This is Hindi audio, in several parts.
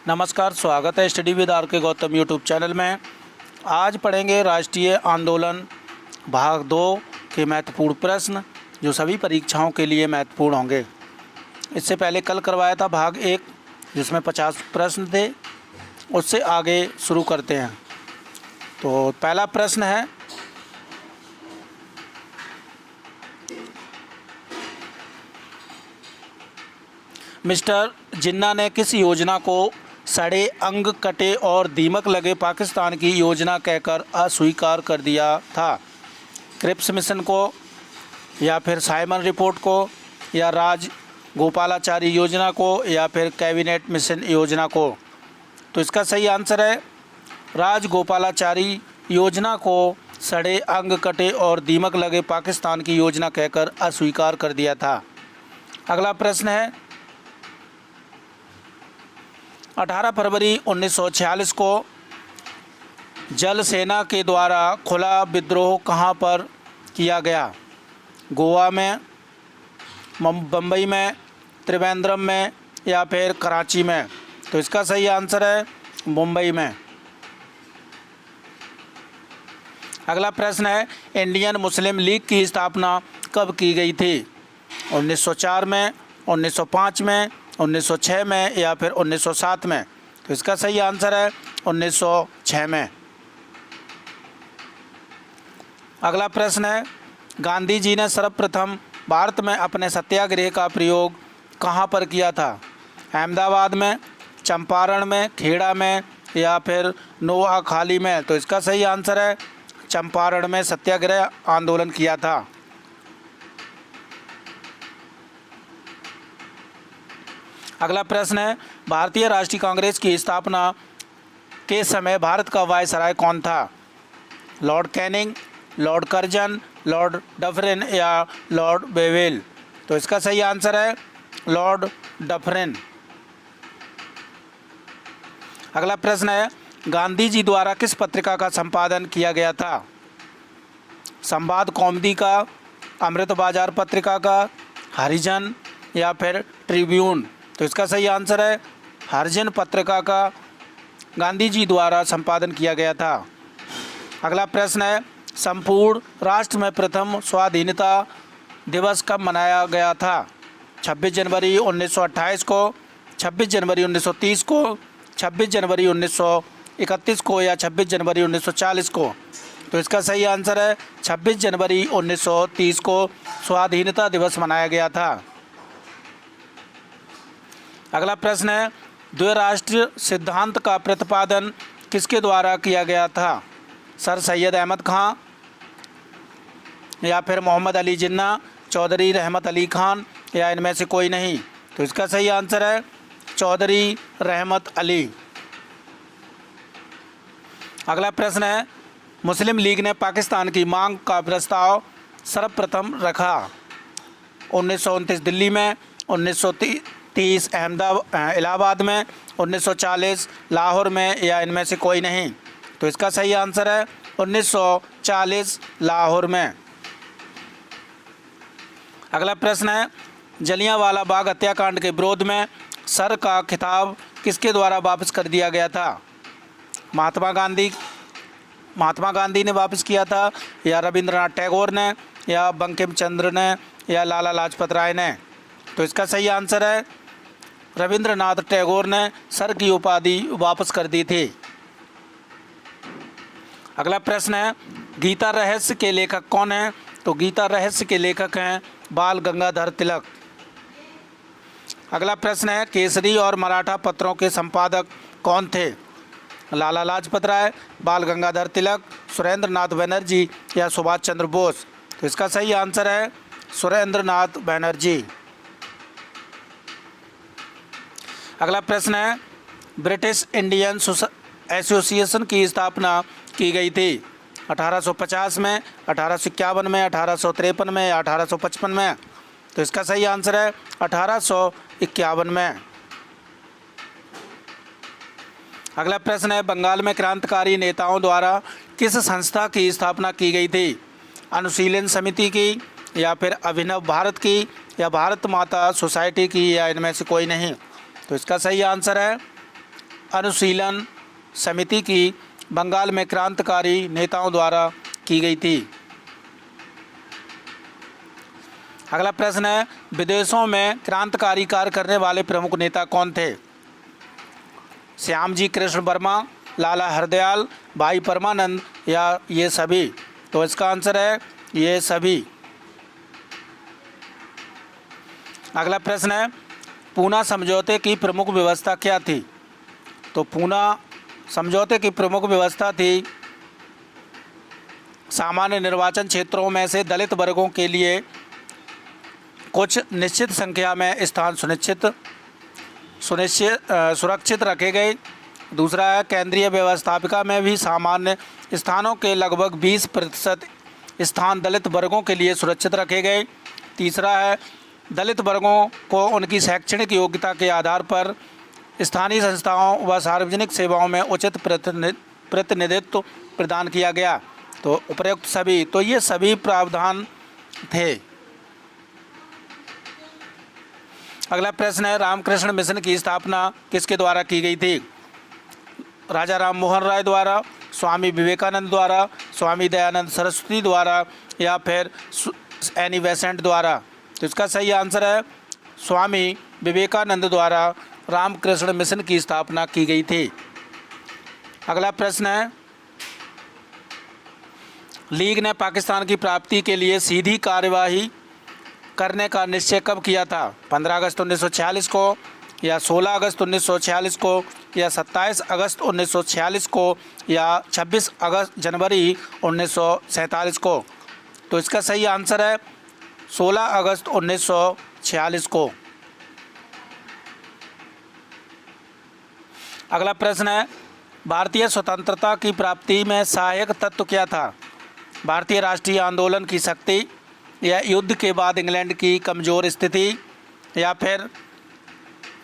नमस्कार, स्वागत है स्टडी विद आर के गौतम यूट्यूब चैनल में। आज पढ़ेंगे राष्ट्रीय आंदोलन भाग 2 के महत्वपूर्ण प्रश्न जो सभी परीक्षाओं के लिए महत्वपूर्ण होंगे। इससे पहले कल करवाया था भाग 1 जिसमें 50 प्रश्न थे, उससे आगे शुरू करते हैं। तो पहला प्रश्न है, मिस्टर जिन्ना ने किस योजना को सड़े अंग कटे और दीमक लगे पाकिस्तान की योजना कहकर अस्वीकार कर दिया था? क्रिप्स मिशन को, या फिर साइमन रिपोर्ट को, या राज गोपालाचारी योजना को, या फिर कैबिनेट मिशन योजना को? तो इसका सही आंसर है राज गोपालाचारी योजना को सड़े अंग कटे और दीमक लगे पाकिस्तान की योजना कहकर अस्वीकार कर दिया था। अगला प्रश्न है, 18 फरवरी 1946 को जल सेना के द्वारा खुला विद्रोह कहाँ पर किया गया? गोवा में, बम्बई में, त्रिवेंद्रम में, या फिर कराची में? तो इसका सही आंसर है मुंबई में। अगला प्रश्न है, इंडियन मुस्लिम लीग की स्थापना कब की गई थी? 1904 में, 1905 में, 1906 में, या फिर 1907 में? तो इसका सही आंसर है 1906 में। अगला प्रश्न है, गांधी जी ने सर्वप्रथम भारत में अपने सत्याग्रह का प्रयोग कहाँ पर किया था? अहमदाबाद में, चंपारण में, खेड़ा में, या फिर नोआखाली में? तो इसका सही आंसर है चंपारण में सत्याग्रह आंदोलन किया था। अगला प्रश्न है, भारतीय राष्ट्रीय कांग्रेस की स्थापना के समय भारत का वायसराय कौन था? Lord Canning, Lord Curzon, Lord Dufferin, या लॉर्ड बेवेल? तो इसका सही आंसर है लॉर्ड डफरिन। अगला प्रश्न है, गांधी जी द्वारा किस पत्रिका का संपादन किया गया था? संवाद कौमुदी का, अमृत बाजार पत्रिका का, हरिजन, या फिर ट्रिब्यून? तो इसका सही आंसर है हरिजन पत्रिका का गांधी जी द्वारा संपादन किया गया था। अगला प्रश्न है, संपूर्ण राष्ट्र में प्रथम स्वाधीनता दिवस कब मनाया गया था? 26 जनवरी 1928 को, 26 जनवरी 1930 को, 26 जनवरी 1931 को, या 26 जनवरी 1940 को? तो इसका सही आंसर है 26 जनवरी 1930 को स्वाधीनता दिवस मनाया गया था। अगला प्रश्न है, द्विराष्ट्रीय सिद्धांत का प्रतिपादन किसके द्वारा किया गया था? सर सैयद अहमद खां, या फिर मोहम्मद अली जिन्ना, चौधरी रहमत अली खान, या इनमें से कोई नहीं? तो इसका सही आंसर है चौधरी रहमत अली। अगला प्रश्न है, मुस्लिम लीग ने पाकिस्तान की मांग का प्रस्ताव सर्वप्रथम रखा? 1929 दिल्ली में, 1930 इलाहाबाद में, 1940 लाहौर में, या इनमें से कोई नहीं? तो इसका सही आंसर है 1940 लाहौर में। अगला प्रश्न है, जलियांवाला बाग हत्याकांड के विरोध में सर का खिताब किसके द्वारा वापस कर दिया गया था? महात्मा गांधी ने वापस किया था, या रविंद्रनाथ टैगोर ने, या बंकिम चंद्र ने, या लाला लाजपत राय ने? तो इसका सही आंसर है रविंद्रनाथ टैगोर ने सर की उपाधि वापस कर दी थी। अगला प्रश्न है, गीता रहस्य के लेखक कौन हैं? तो गीता रहस्य के लेखक हैं बाल गंगाधर तिलक। अगला प्रश्न है, केसरी और मराठा पत्रों के संपादक कौन थे? लाला लाजपत राय, बाल गंगाधर तिलक, सुरेंद्र नाथ बनर्जी, या सुभाष चंद्र बोस? तो इसका सही आंसर है सुरेंद्र नाथ बनर्जी। अगला प्रश्न है, ब्रिटिश इंडियन एसोसिएशन की स्थापना की गई थी? 1850 में, 1851 में, 1853 में, या 1855 में? तो इसका सही आंसर है 1851 में। अगला प्रश्न है, बंगाल में क्रांतिकारी नेताओं द्वारा किस संस्था की स्थापना की गई थी? अनुशीलन समिति की, या फिर अभिनव भारत की, या भारत माता सोसाइटी की, या इनमें से कोई नहीं? तो इसका सही आंसर है अनुशीलन समिति की बंगाल में क्रांतिकारी नेताओं द्वारा की गई थी। अगला प्रश्न है, विदेशों में क्रांतिकारी कार्य करने वाले प्रमुख नेता कौन थे? श्यामजी कृष्ण वर्मा, लाला हरदयाल, भाई परमानंद या ये सभी? तो इसका आंसर है ये सभी। अगला प्रश्न है, पूना समझौते की प्रमुख व्यवस्था क्या थी? तो पूना समझौते की प्रमुख व्यवस्था थी सामान्य निर्वाचन क्षेत्रों में से दलित वर्गों के लिए कुछ निश्चित संख्या में स्थान सुरक्षित रखे गए। दूसरा है, केंद्रीय व्यवस्थापिका में भी सामान्य स्थानों के लगभग 20% स्थान दलित वर्गों के लिए सुरक्षित रखे गए। तीसरा है, दलित वर्गों को उनकी शैक्षणिक योग्यता के आधार पर स्थानीय संस्थाओं व सार्वजनिक सेवाओं में उचित प्रतिनिधित्व प्रदान किया गया। तो उपयुक्त सभी, तो ये सभी प्रावधान थे। अगला प्रश्न है, रामकृष्ण मिशन की स्थापना किसके द्वारा की गई थी? राजा राम मोहन राय द्वारा, स्वामी विवेकानंद द्वारा, स्वामी दयानंद सरस्वती द्वारा या फिर एनी बेसेंट द्वारा? तो इसका सही आंसर है स्वामी विवेकानंद द्वारा रामकृष्ण मिशन की स्थापना की गई थी। अगला प्रश्न है, लीग ने पाकिस्तान की प्राप्ति के लिए सीधी कार्यवाही करने का निश्चय कब किया था? 15 अगस्त 1946 को या 16 अगस्त 1946 को या 27 अगस्त 1946 को या 26 जनवरी 1947 को? तो इसका सही आंसर है 16 अगस्त 1946 को। अगला प्रश्न है, भारतीय स्वतंत्रता की प्राप्ति में सहायक तत्व क्या था? भारतीय राष्ट्रीय आंदोलन की शक्ति या युद्ध के बाद इंग्लैंड की कमज़ोर स्थिति या फिर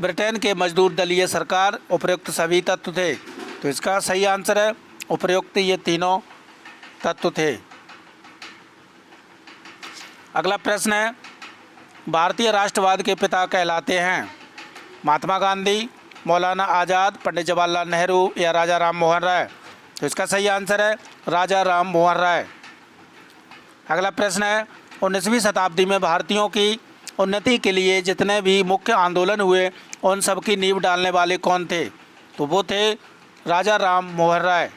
ब्रिटेन के मजदूर दलीय सरकार? उपयुक्त सभी तत्व थे। तो इसका सही आंसर है उपयुक्त ये तीनों तत्व थे। अगला प्रश्न है, भारतीय राष्ट्रवाद के पिता कहलाते हैं महात्मा गांधी, मौलाना आज़ाद, पंडित जवाहरलाल नेहरू या राजा राम मोहन राय? तो इसका सही आंसर है राजा राम मोहन राय। अगला प्रश्न है, 19वीं शताब्दी में भारतीयों की उन्नति के लिए जितने भी मुख्य आंदोलन हुए उन सब की नींव डालने वाले कौन थे? तो वो थे राजा राम मोहन राय।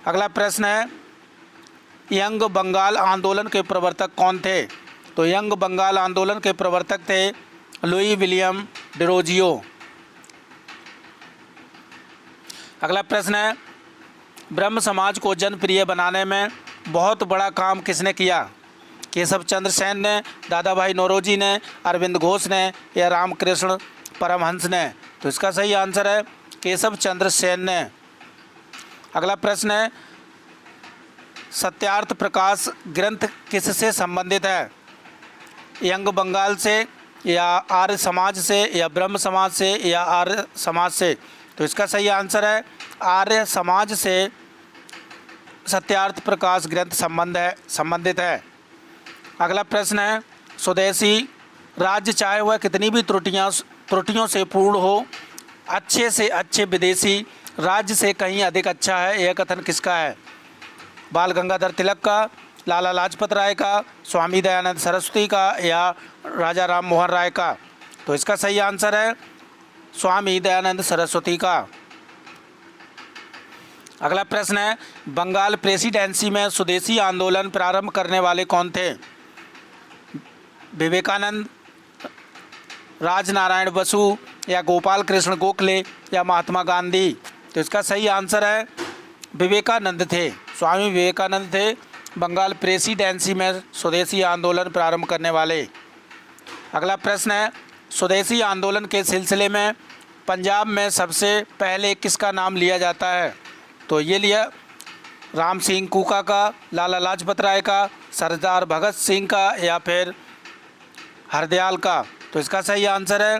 अगला प्रश्न है, यंग बंगाल आंदोलन के प्रवर्तक कौन थे? तो यंग बंगाल आंदोलन के प्रवर्तक थे लुई विलियम डिरोजियो। अगला प्रश्न है, ब्रह्म समाज को जनप्रिय बनाने में बहुत बड़ा काम किसने किया? केशव चंद्र सेन ने, दादा भाई नौरोजी ने, अरविंद घोष ने या रामकृष्ण परमहंस ने? तो इसका सही आंसर है केशव चंद्र सेन ने। अगला प्रश्न है, सत्यार्थ प्रकाश ग्रंथ किससे संबंधित है? यंग बंगाल से या आर्य समाज से या ब्रह्म समाज से या आर्य समाज से? तो इसका सही आंसर है आर्य समाज से सत्यार्थ प्रकाश ग्रंथ संबंधित है। अगला प्रश्न है, स्वदेशी राज्य चाहे वह कितनी भी त्रुटियों से पूर्ण हो, अच्छे से अच्छे विदेशी राज्य से कहीं अधिक अच्छा है, यह कथन किसका है? बाल गंगाधर तिलक का, लाला लाजपत राय का, स्वामी दयानंद सरस्वती का या राजा राम मोहन राय का? तो इसका सही आंसर है स्वामी दयानंद सरस्वती का। अगला प्रश्न है, बंगाल प्रेसिडेंसी में स्वदेशी आंदोलन प्रारंभ करने वाले कौन थे? विवेकानंद, राजनारायण बसु या गोपाल कृष्ण गोखले या महात्मा गांधी? तो इसका सही आंसर है विवेकानंद थे, स्वामी विवेकानंद थे बंगाल प्रेसिडेंसी में स्वदेशी आंदोलन प्रारंभ करने वाले। अगला प्रश्न है, स्वदेशी आंदोलन के सिलसिले में पंजाब में सबसे पहले किसका नाम लिया जाता है? तो ये लिया राम सिंह कूका का, लाला लाजपत राय का, सरदार भगत सिंह का या फिर हरदयाल का? तो इसका सही आंसर है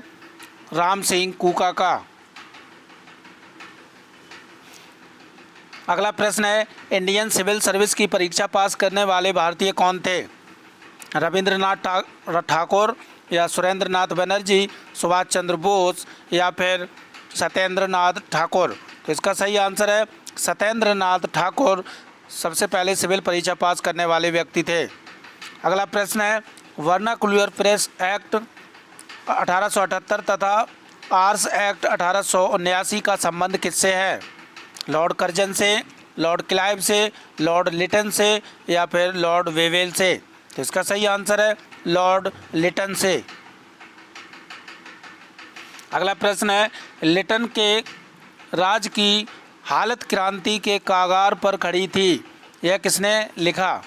राम सिंह कूका का। अगला प्रश्न है, इंडियन सिविल सर्विस की परीक्षा पास करने वाले भारतीय कौन थे? रविंद्रनाथ ठाकुर या सुरेंद्र नाथ बनर्जी, सुभाष चंद्र बोस या फिर सत्येंद्र नाथ ठाकुर। तो इसका सही आंसर है सत्येंद्र नाथ ठाकुर सबसे पहले सिविल परीक्षा पास करने वाले व्यक्ति थे। अगला प्रश्न है वर्नाकुलर प्रेस एक्ट 1878 तथा आर्स एक्ट 1879 का संबंध किससे है? लॉर्ड कर्जन से, लॉर्ड क्लाइव से, लॉर्ड लिटन से या फिर लॉर्ड वेवेल से? तो इसका सही आंसर है लॉर्ड लिटन से। अगला प्रश्न है लिटन के राज की हालत क्रांति के कागार पर खड़ी थी, यह किसने लिखा?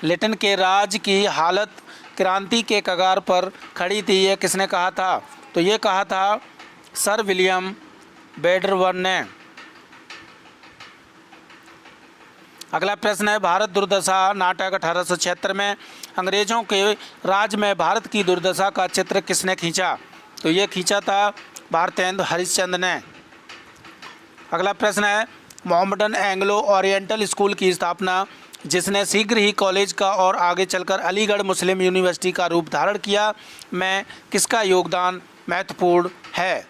लिटन के राज की हालत क्रांति के कगार पर खड़ी थी, यह किसने कहा था? तो ये कहा था सर विलियम बेडरवन ने। अगला प्रश्न है भारत दुर्दशा नाटक 1876 में अंग्रेजों के राज में भारत की दुर्दशा का चित्र किसने खींचा? तो ये खींचा था भारतेंदु हरिश्चंद्र ने। अगला प्रश्न है मोहम्मडन एंग्लो ओरिएंटल स्कूल की स्थापना जिसने शीघ्र ही कॉलेज का और आगे चलकर अलीगढ़ मुस्लिम यूनिवर्सिटी का रूप धारण किया में किसका योगदान महत्वपूर्ण है?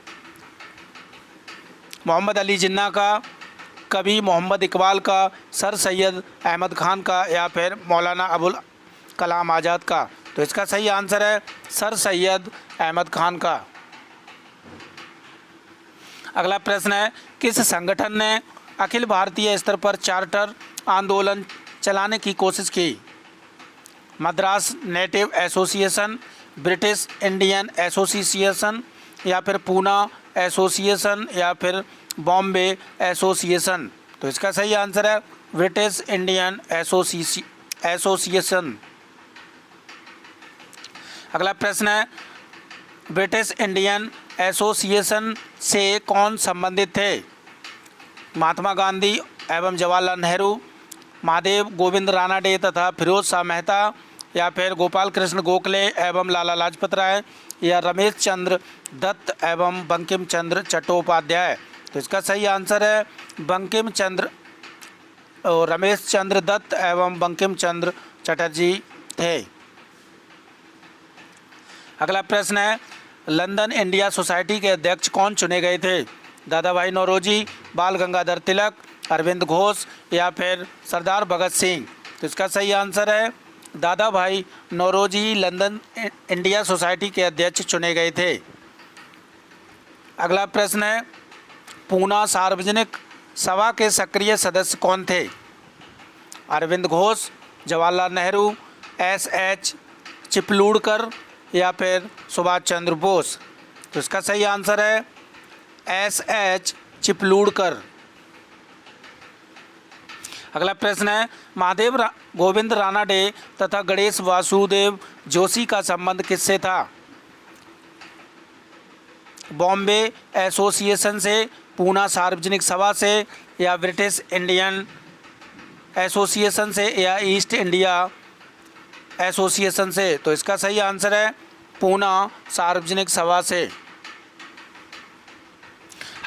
मोहम्मद अली जिन्ना का, कवि मोहम्मद इकबाल का, सर सैयद अहमद खान का या फिर मौलाना अबुल कलाम आज़ाद का? तो इसका सही आंसर है सर सैयद अहमद खान का। अगला प्रश्न है किस संगठन ने अखिल भारतीय स्तर पर चार्टर आंदोलन चलाने की कोशिश की? Madras native association, British Indian association या फिर पूना एसोसिएशन या फिर बॉम्बे एसोसिएशन? तो इसका सही आंसर है ब्रिटिश इंडियन एसोसिएशन। अगला प्रश्न है ब्रिटिश इंडियन एसोसिएशन से कौन संबंधित थे? महात्मा गांधी एवं जवाहरलाल नेहरू, महादेव गोविंद रानाडे तथा फिरोज शाह मेहता या फिर गोपाल कृष्ण गोखले एवं लाला लाजपत राय या रमेश चंद्र दत्त एवं बंकिम चंद्र चट्टोपाध्याय? तो इसका सही आंसर है बंकिम चंद्र और रमेश चंद्र दत्त एवं बंकिम चंद्र चटर्जी थे। अगला प्रश्न है लंदन इंडिया सोसाइटी के अध्यक्ष कौन चुने गए थे? दादा भाई नौरोजी, बाल गंगाधर तिलक, अरविंद घोष या फिर सरदार भगत सिंह? तो इसका सही आंसर है दादा भाई नौरोजी लंदन इंडिया सोसाइटी के अध्यक्ष चुने गए थे। अगला प्रश्न है पूना सार्वजनिक सभा के सक्रिय सदस्य कौन थे? अरविंद घोष, जवाहरलाल नेहरू, एस.एच. चिपलूणकर या फिर सुभाष चंद्र बोस? तो इसका सही आंसर है एस.एच. चिपलूणकर। अगला प्रश्न है महादेव गोविंद रानाडे तथा गणेश वासुदेव जोशी का संबंध किससे था? बॉम्बे एसोसिएशन से, पूना सार्वजनिक सभा से या ब्रिटिश इंडियन एसोसिएशन से या ईस्ट इंडिया एसोसिएशन से? तो इसका सही आंसर है पूना सार्वजनिक सभा से।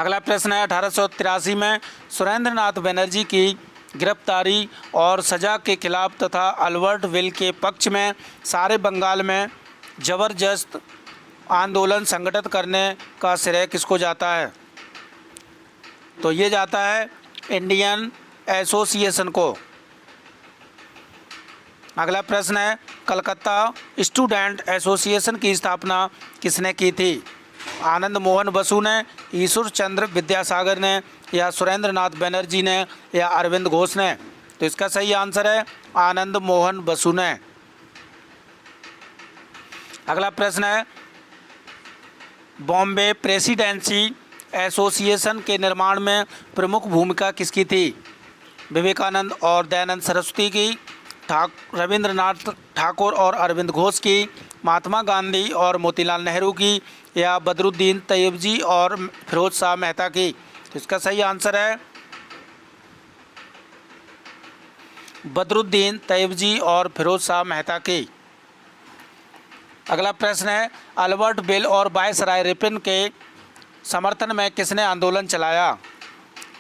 अगला प्रश्न है 1883 में सुरेंद्र नाथ बनर्जी की गिरफ्तारी और सजा के खिलाफ तथा अल्बर्ट विल के पक्ष में सारे बंगाल में जबरदस्त आंदोलन संगठित करने का श्रेय किसको जाता है? तो ये जाता है इंडियन एसोसिएशन को। अगला प्रश्न है कलकत्ता स्टूडेंट एसोसिएशन की स्थापना किसने की थी? आनंद मोहन बसु ने, ईश्वर चंद्र विद्यासागर ने या सुरेंद्र नाथ बनर्जी ने या अरविंद घोष ने? तो इसका सही आंसर है आनंद मोहन बसु ने। अगला प्रश्न है बॉम्बे प्रेसिडेंसी एसोसिएशन के निर्माण में प्रमुख भूमिका किसकी थी? विवेकानंद और दयानंद सरस्वती की, रविंद्रनाथ ठाकुर और अरविंद घोष की, महात्मा गांधी और मोतीलाल नेहरू की या बदरुद्दीन तैयबजी और फिरोज शाह मेहता की? तो इसका सही आंसर है बदरुद्दीन तैयबजी और फिरोज शाह मेहता की। अगला प्रश्न है अल्बर्ट बिल और वायसराय रिपन के समर्थन में किसने आंदोलन चलाया?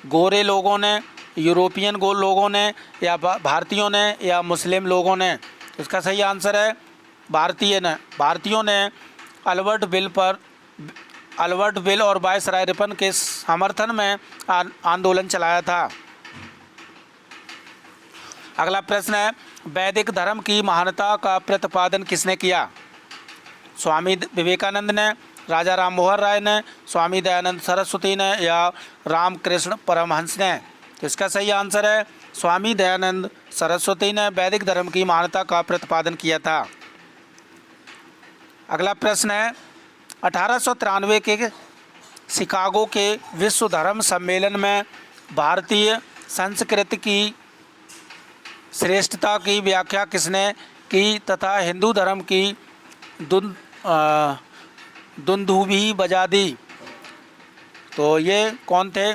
गोरे लोगों ने, यूरोपियन लोगों ने या भारतीयों ने या मुस्लिम लोगों ने? इसका सही आंसर है भारतीयों ने अल्बर्ट बिल पर अल्बर्ट बिल और वायसराय रिपन के समर्थन में आंदोलन चलाया था। अगला प्रश्न है, वैदिक धर्म की महानता का प्रतिपादन किसने किया? स्वामी विवेकानंद ने, राजा राम मोहन राय ने, स्वामी दयानंद सरस्वती ने या रामकृष्ण परमहंस ने? तो इसका सही आंसर है स्वामी दयानंद सरस्वती ने वैदिक धर्म की महानता का प्रतिपादन किया था। अगला प्रश्न है, 1893 के शिकागो के विश्व धर्म सम्मेलन में भारतीय संस्कृति की श्रेष्ठता की व्याख्या किसने की तथा हिंदू धर्म की दुंदुभी बजा दी? तो ये कौन थे?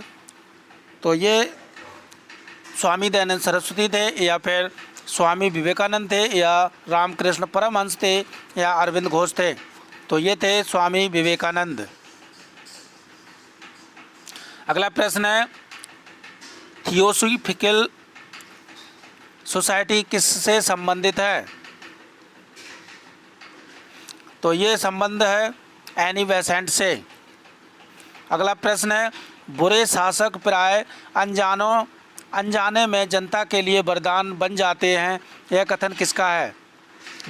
तो ये स्वामी दयानंद सरस्वती थे या फिर स्वामी विवेकानंद थे या रामकृष्ण परमहंस थे या अरविंद घोष थे? तो ये थे स्वामी विवेकानंद। अगला प्रश्न है, थियोसॉफिकल सोसाइटी किससे संबंधित है? तो ये संबंध है एनी बेसेंट से। अगला प्रश्न है, बुरे शासक प्राय अनजाने में जनता के लिए वरदान बन जाते हैं, यह कथन किसका है?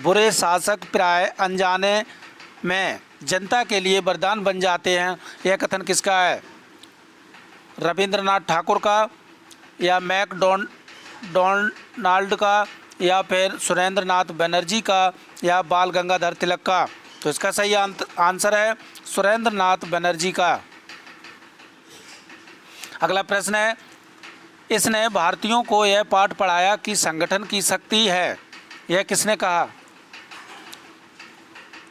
बुरे शासक प्राय अनजाने में जनता के लिए वरदान बन जाते हैं, यह कथन किसका है? रविंद्रनाथ ठाकुर का या मैकडोनाल्ड का या फिर सुरेंद्र नाथ बनर्जी का या बाल गंगाधर तिलक का? तो इसका सही आंसर है सुरेंद्र नाथ बनर्जी का। अगला प्रश्न है, इसने भारतीयों को यह पाठ पढ़ाया कि संगठन की शक्ति है, यह किसने कहा?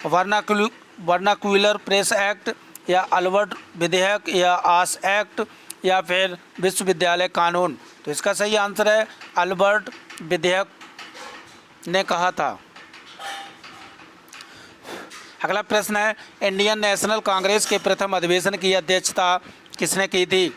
वर्नाक्यूलर प्रेस एक्ट या अल्बर्ट विधेयक या आस एक्ट या फिर विश्वविद्यालय कानून? तो इसका सही आंसर है अल्बर्ट विधेयक ने कहा था। अगला प्रश्न है, इंडियन नेशनल कांग्रेस के प्रथम अधिवेशन की अध्यक्षता किसने की थी?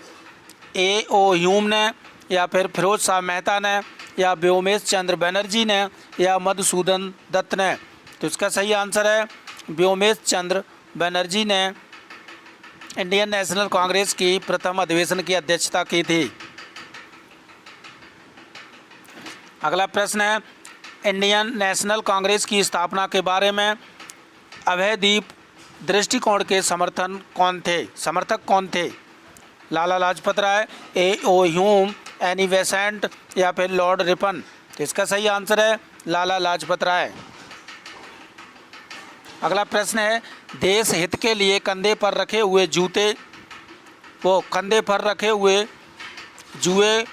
A.O. ह्यूम ने या फिर फिरोज शाह मेहता ने या व्योमेश चंद्र बनर्जी ने या मधुसूदन दत्त ने? तो इसका सही आंसर है व्योमेश चंद्र बनर्जी ने इंडियन नेशनल कांग्रेस की प्रथम अधिवेशन की अध्यक्षता की थी। अगला प्रश्न है, इंडियन नेशनल कांग्रेस की स्थापना के बारे में अभयदीप दृष्टिकोण के समर्थक कौन थे? Lala Lajpat Rai, A.O. Hume, Annie Besant या फिर लॉर्ड रिपन? तो इसका सही आंसर है लाला लाजपत राय। अगला प्रश्न है, देश हित के लिए कंधे पर रखे हुए जुए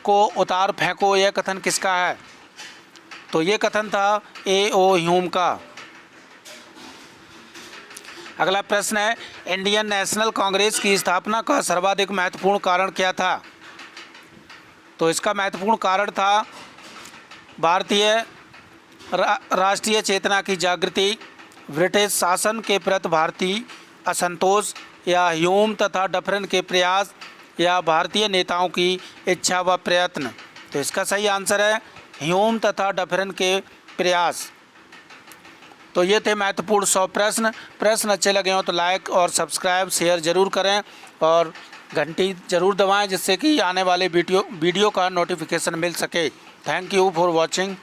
को उतार फेंको, यह कथन किसका है? तो ये कथन था A.O. ह्यूम का। अगला प्रश्न है, इंडियन नेशनल कांग्रेस की स्थापना का सर्वाधिक महत्वपूर्ण कारण क्या था? तो इसका महत्वपूर्ण कारण था भारतीय राष्ट्रीय चेतना की जागृति, ब्रिटिश शासन के प्रति भारतीय असंतोष या ह्यूम तथा डफरिन के प्रयास या भारतीय नेताओं की इच्छा व प्रयत्न? तो इसका सही आंसर है ह्यूम तथा डफरिन के प्रयास। तो ये थे महत्वपूर्ण 100 प्रश्न अच्छे लगे हों तो लाइक और सब्सक्राइब शेयर ज़रूर करें और घंटी ज़रूर दबाएं जिससे कि आने वाले वीडियो का नोटिफिकेशन मिल सके। Thank you for watching.